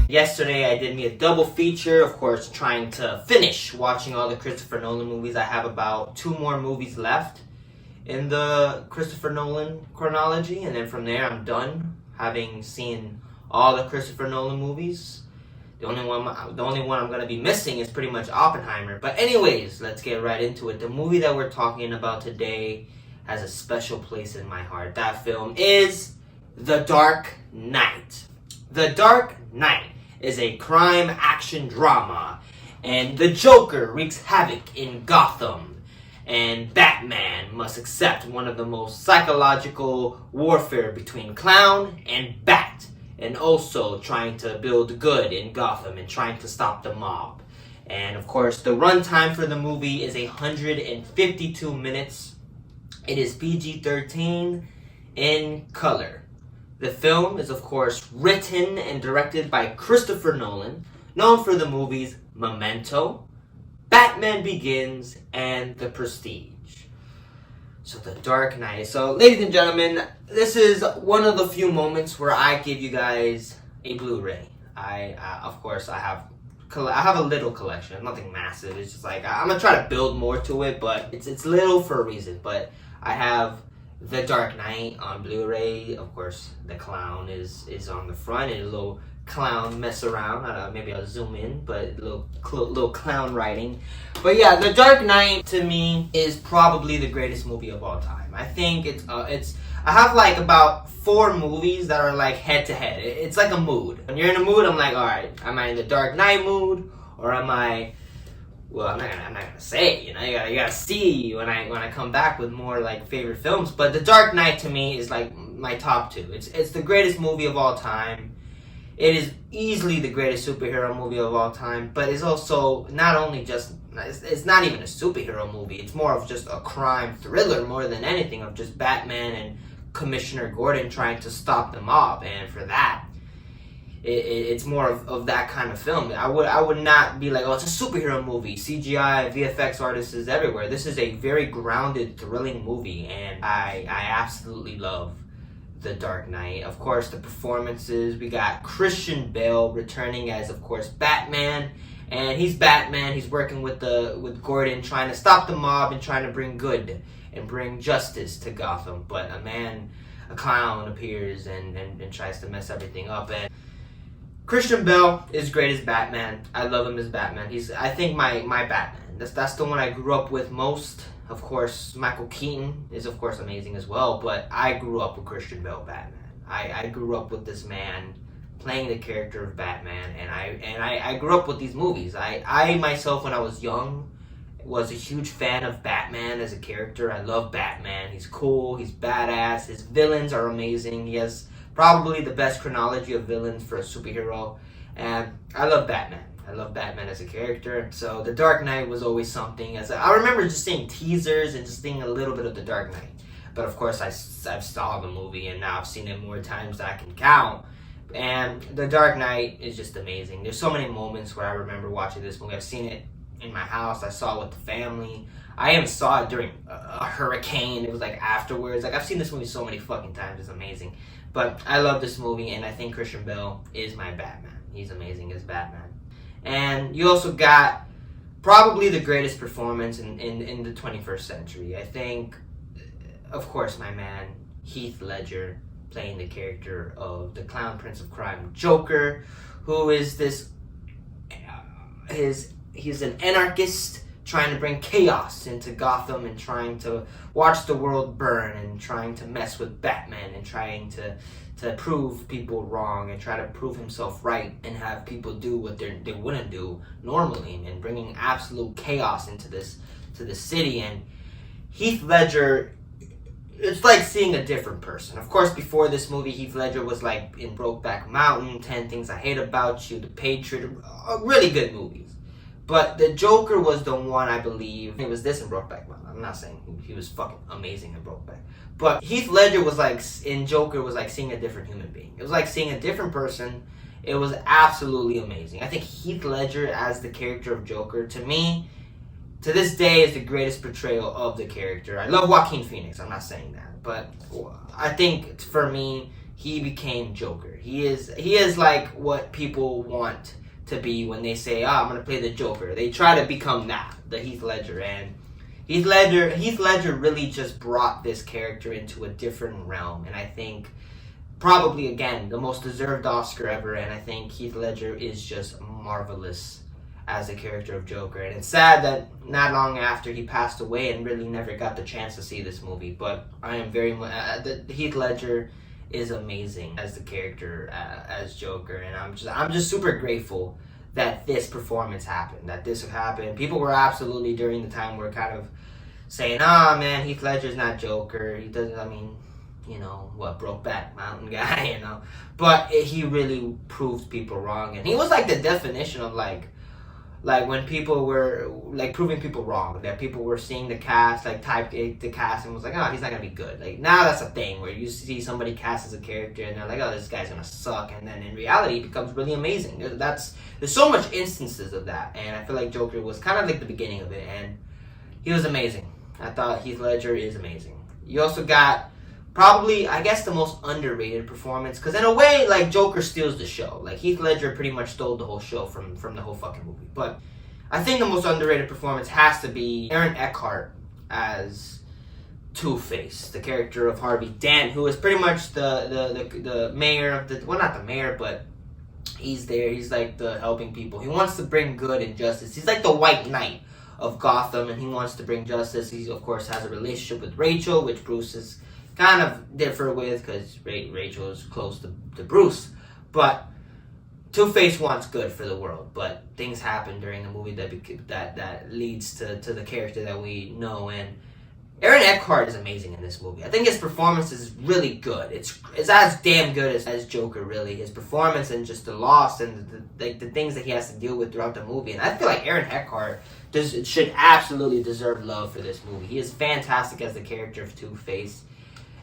Yesterday I did me a double feature, of course, trying to finish watching all the Christopher Nolan movies. I have about 2 more movies left in the Christopher Nolan chronology, and then from there I'm done, having seen all the Christopher Nolan movies. The only one I'm going to be missing is pretty much Oppenheimer. But anyways, let's get right into it. The movie that we're talking about today has a special place in my heart. That film is The Dark Knight. The Dark Knight is a crime action drama, and the Joker wreaks havoc in Gotham, and Batman must accept one of the most psychological warfare between clown and bat, and also trying to build good in Gotham and trying to stop the mob. And of course, the runtime for the movie is 152 minutes. It is PG-13 in color. The film is, of course, written and directed by Christopher Nolan, known for the movies Memento, Batman Begins, and The Prestige. So The Dark Knight. So, ladies and gentlemen, this is one of the few moments where I give you guys a Blu-ray. Of course, I have a little collection, nothing massive. It's just like I'm gonna try to build more to it, but it's little for a reason. But I have The Dark Knight on Blu-ray. Of course, the clown is on the front, and a little clown mess around. Maybe I'll zoom in, but a little clown writing. But yeah, The Dark Knight to me is probably the greatest movie of all time. I think it's I have like about 4 movies that are like head to head. It's like a mood. When you're in a mood, I'm like, all right, am I in the Dark Knight mood, or am I? Well, I'm not gonna say it, you know. You gotta see when I come back with more like favorite films. But The Dark Knight to me is like my top 2. It's the greatest movie of all time. It is easily the greatest superhero movie of all time. But it's also not only just it's not even a superhero movie. It's more of just a crime thriller more than anything, of just Batman and Commissioner Gordon trying to stop the mob. And for that, it's more of that kind of film. I would not be like, oh, it's a superhero movie. CGI, VFX artists is everywhere. This is a very grounded, thrilling movie, and I absolutely love The Dark Knight. Of course, the performances. We got Christian Bale returning as, of course, Batman, and he's Batman. He's working with Gordon, trying to stop the mob and trying to bring good and bring justice to Gotham. But a clown appears and tries to mess everything up. And Christian Bale is great as Batman. I love him as Batman. He's, I think, my Batman. That's the one I grew up with most. Of course, Michael Keaton is, of course, amazing as well, but I grew up with Christian Bale Batman. I grew up with this man playing the character of Batman, and I grew up with these movies. I myself, when I was young, was a huge fan of Batman as a character. I love Batman. He's cool. He's badass. His villains are amazing. He has probably the best chronology of villains for a superhero, and I love Batman. I love Batman as a character. So The Dark Knight was always something. I remember just seeing teasers and just seeing a little bit of The Dark Knight. But of course, I've saw the movie, and now I've seen it more times than I can count. And The Dark Knight is just amazing. There's so many moments where I remember watching this movie. I've seen it in my house. I saw it with the family. I even saw it during a hurricane. It was like afterwards. Like, I've seen this movie so many fucking times. It's amazing. But I love this movie, and I think Christian Bale is my Batman. He's amazing as Batman. And you also got probably the greatest performance in the 21st century. I think, of course, my man Heath Ledger playing the character of the Clown Prince of Crime, Joker, who is this, he's an anarchist trying to bring chaos into Gotham and trying to watch the world burn and trying to mess with Batman and trying to prove people wrong and try to prove himself right and have people do what they wouldn't do normally, and bringing absolute chaos into this city. And Heath Ledger, it's like seeing a different person. Of course, before this movie, Heath Ledger was like in Brokeback Mountain, 10 Things I Hate About You, The Patriot, really good movies. But the Joker was the one, I believe. It was this in Brokeback Mountain. I'm not saying he was fucking amazing in Brokeback. But Heath Ledger was like, in Joker, was like seeing a different human being. It was like seeing a different person. It was absolutely amazing. I think Heath Ledger as the character of Joker, to me, to this day, is the greatest portrayal of the character. I love Joaquin Phoenix. I'm not saying that. But I think, for me, he became Joker. He is like what people want to be when they say, "Oh, I'm gonna play the Joker." They try to become that, the Heath Ledger, and Heath Ledger really just brought this character into a different realm, and I think probably again the most deserved Oscar ever. And I think Heath Ledger is just marvelous as the character of Joker, and it's sad that not long after he passed away and really never got the chance to see this movie. But I am very much Heath Ledger is amazing as the character as Joker, and I'm just super grateful that this performance happened, that this happened. People were absolutely during the time were kind of saying, "Ah, man, Heath Ledger's not Joker. He doesn't. I mean, you know what, Brokeback Mountain guy, you know." But he really proved people wrong, and he was like the definition of like when people were like proving people wrong, that people were seeing the cast, like type the cast and was like, "Oh, he's not gonna be good." Like now that's a thing where you see somebody cast as a character and they're like, "Oh, this guy's gonna suck," and then in reality it becomes really amazing. There's so much instances of that, and I feel like Joker was kind of like the beginning of it, and he was amazing. I thought Heath Ledger is amazing. You also got probably, I guess, the most underrated performance, because in a way, like, Joker steals the show. Like, Heath Ledger pretty much stole the whole show from the whole fucking movie. But I think the most underrated performance has to be Aaron Eckhart as Two-Face, the character of Harvey Dent, who is pretty much the mayor of the, well, not the mayor, but he's there. He's like the helping people. He wants to bring good and justice. He's like the White Knight of Gotham, and he wants to bring justice. He, of course, has a relationship with Rachel, which Bruce is kind of differ with, because Rachel is close to Bruce. But Two-Face wants good for the world, but things happen during the movie that leads to the character that we know. And Aaron Eckhart is amazing in this movie. I think his performance is really good. It's as damn good as Joker, really. His performance and just the loss and the things that he has to deal with throughout the movie. And I feel like Aaron Eckhart should absolutely deserve love for this movie. He is fantastic as the character of Two-Face.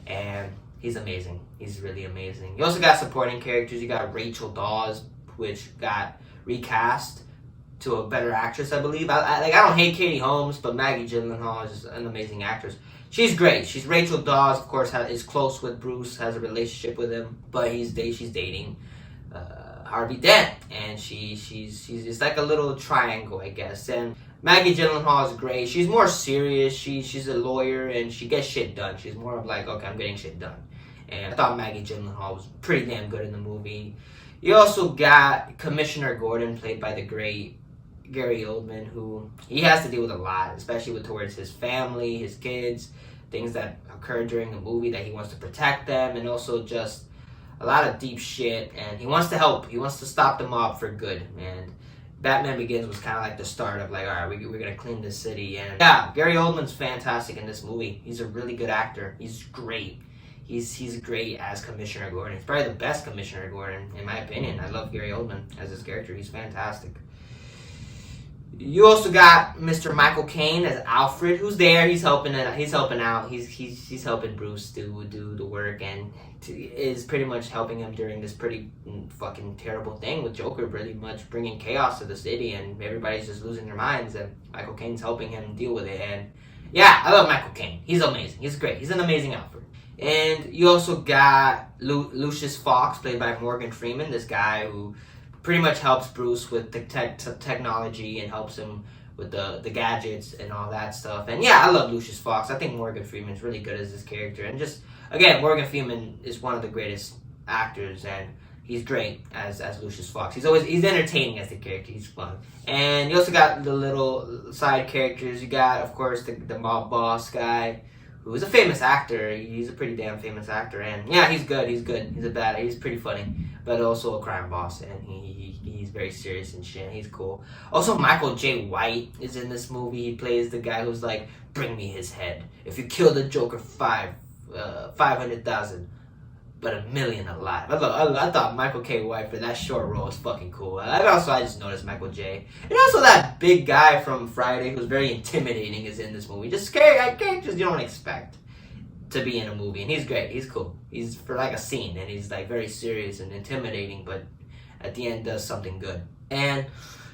And he's amazing. He's really amazing. You also got supporting characters. You got Rachel Dawes, which got recast to a better actress, I believe. I don't hate Katie Holmes, but Maggie Gyllenhaal is just an amazing actress. She's great. She's Rachel Dawes, of course, is close with Bruce, has a relationship with him, but she's dating Harvey Dent, and she's it's like a little triangle, I guess. And Maggie Gyllenhaal is great. She's more serious. She's a lawyer, and she gets shit done. She's more of like, okay, I'm getting shit done. And I thought Maggie Gyllenhaal was pretty damn good in the movie. You also got Commissioner Gordon, played by the great Gary Oldman, who he has to deal with a lot, especially towards his family, his kids, things that occur during the movie that he wants to protect them, and also just a lot of deep shit. And he wants to help. He wants to stop the mob for good, and Batman Begins was kind of like the start of like, all right, we're going to clean this city. And yeah, Gary Oldman's fantastic in this movie. He's a really good actor. He's great. He's great as Commissioner Gordon. He's probably the best Commissioner Gordon, in my opinion. I love Gary Oldman as his character. He's fantastic. You also got Mr. Michael Caine as Alfred, who's there. He's helping out. He's helping Bruce do the work, and is pretty much helping him during this pretty fucking terrible thing with Joker, pretty much bringing chaos to the city, and everybody's just losing their minds, and Michael Caine's helping him deal with it. And yeah, I love Michael Caine. He's amazing. He's great. He's an amazing Alfred. And you also got Lucius Fox, played by Morgan Freeman, this guy who pretty much helps Bruce with the technology and helps him with the gadgets and all that stuff. And yeah, I love Lucius Fox. I think Morgan Freeman's really good as this character. And just, again, Morgan Freeman is one of the greatest actors, and he's great as Lucius Fox. He's entertaining as the character. He's fun. And you also got the little side characters. You got, of course, the mob boss guy, who's a famous actor. He's a pretty damn famous actor. And yeah, he's good. He's pretty funny, but also a crime boss, and he's very serious and shit. He's cool. Also, Michael J. White is in this movie. He plays the guy who's like, bring me his head. If you kill the Joker, 500,000, but 1 million alive. I thought Michael K. White for that short role was fucking cool. I just noticed Michael J. And also that big guy from Friday who's very intimidating is in this movie. Just scary characters you don't expect to be in a movie. And he's great. He's cool. He's for like a scene, and he's like very serious and intimidating, but at the end does something good. And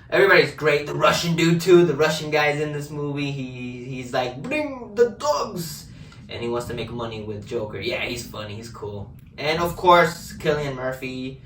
everybody's great. The Russian dude too. The Russian guy's in this movie. He's like, bring the dogs. and he wants to make money with Joker. Yeah, he's funny, he's cool. And of course, Cillian Murphy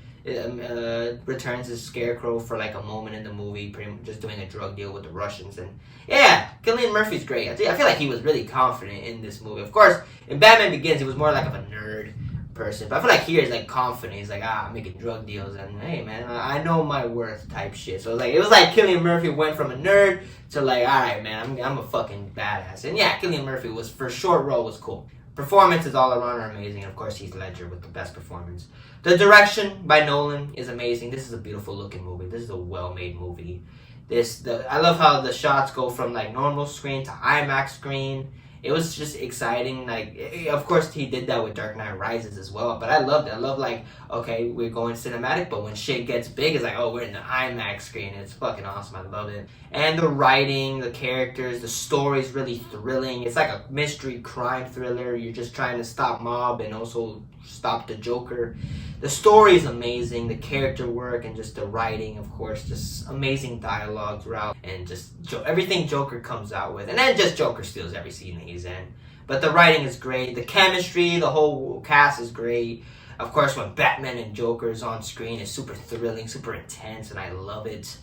returns as Scarecrow for like a moment in the movie, pretty much just doing a drug deal with the Russians. And yeah, Cillian Murphy's great. I feel like he was really confident in this movie. Of course, in Batman Begins, he was more like of a nerd person, but I feel like here he's like confident. He's like, I'm making drug deals, and hey man, I know my worth type shit. So it was like Cillian Murphy went from a nerd to like, all right man, I'm a fucking badass. And yeah, Cillian Murphy was, for a short role, was cool. Performances all around are amazing. And of course, Heath Ledger with the best performance. The direction by Nolan is amazing. This is a beautiful looking movie. This is a well-made movie. I love how the shots go from like normal screen to IMAX screen. It was just exciting. Like, of course, he did that with Dark Knight Rises as well. But I loved it. I love like, okay, we're going cinematic, but when shit gets big, it's like, oh, we're in the IMAX screen. It's fucking awesome. I love it. And the writing, the characters, the story is really thrilling. It's like a mystery crime thriller. You're just trying to stop mob and also stop the Joker. The story is amazing. The character work and just the writing, of course, just amazing dialogue throughout, and just everything Joker comes out with. And then just Joker steals every scene he's in. But the writing is great. The chemistry, the whole cast is great. Of course, when Batman and Joker is on screen, it's super thrilling, super intense, and I love it.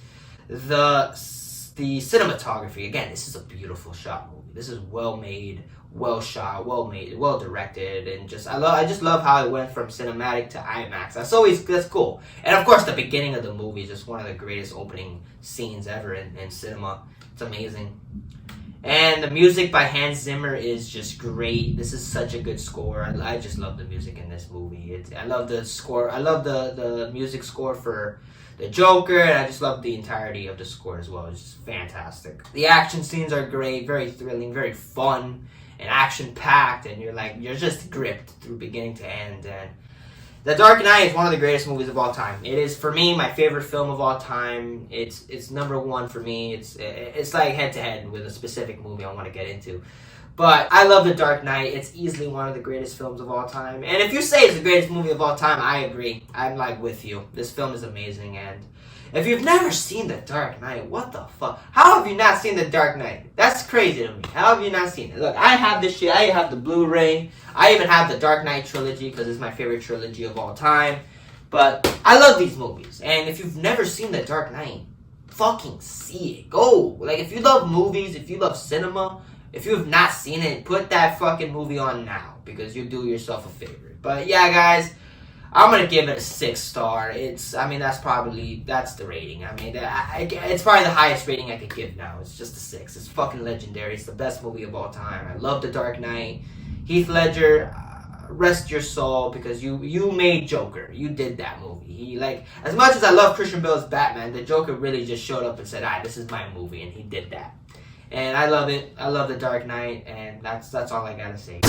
The cinematography, again, this is a beautiful shot movie. This is well made, well shot, well made, well directed, and I just love how it went from cinematic to IMAX. That's cool. And of course, the beginning of the movie is just one of the greatest opening scenes ever in cinema. It's amazing. And the music by Hans Zimmer is just great. This is such a good score. I just love the music in this movie. I love the score. I love the music score for the Joker, and I just love the entirety of the score as well. It's just fantastic. The action scenes are great, very thrilling, very fun, and action-packed, and you're just gripped through beginning to end. And The Dark Knight is one of the greatest movies of all time. It is, for me, my favorite film of all time. It's number one for me. It's like head-to-head with a specific movie I want to get into. But I love The Dark Knight. It's easily one of the greatest films of all time. And if you say it's the greatest movie of all time, I agree. I'm like with you. This film is amazing. And if you've never seen The Dark Knight, what the fuck? How have you not seen The Dark Knight? That's crazy to me. How have you not seen it? Look, I have this shit. I have the Blu-ray. I even have the Dark Knight trilogy because it's my favorite trilogy of all time. But I love these movies. And if you've never seen The Dark Knight, fucking see it. Go. Like, if you love movies, if you love cinema, if you have not seen it, put that fucking movie on now because you'll do yourself a favor. But yeah, guys, I'm gonna give it a 6-star. That's the rating. I mean, it's probably the highest rating I could give now. It's just a 6. It's fucking legendary. It's the best movie of all time. I love The Dark Knight. Heath Ledger, rest your soul because you made Joker. You did that movie. As much as I love Christian Bale's Batman, the Joker really just showed up and said, this is my movie, and he did that. And I love it. I love The Dark Knight, and that's all I gotta say.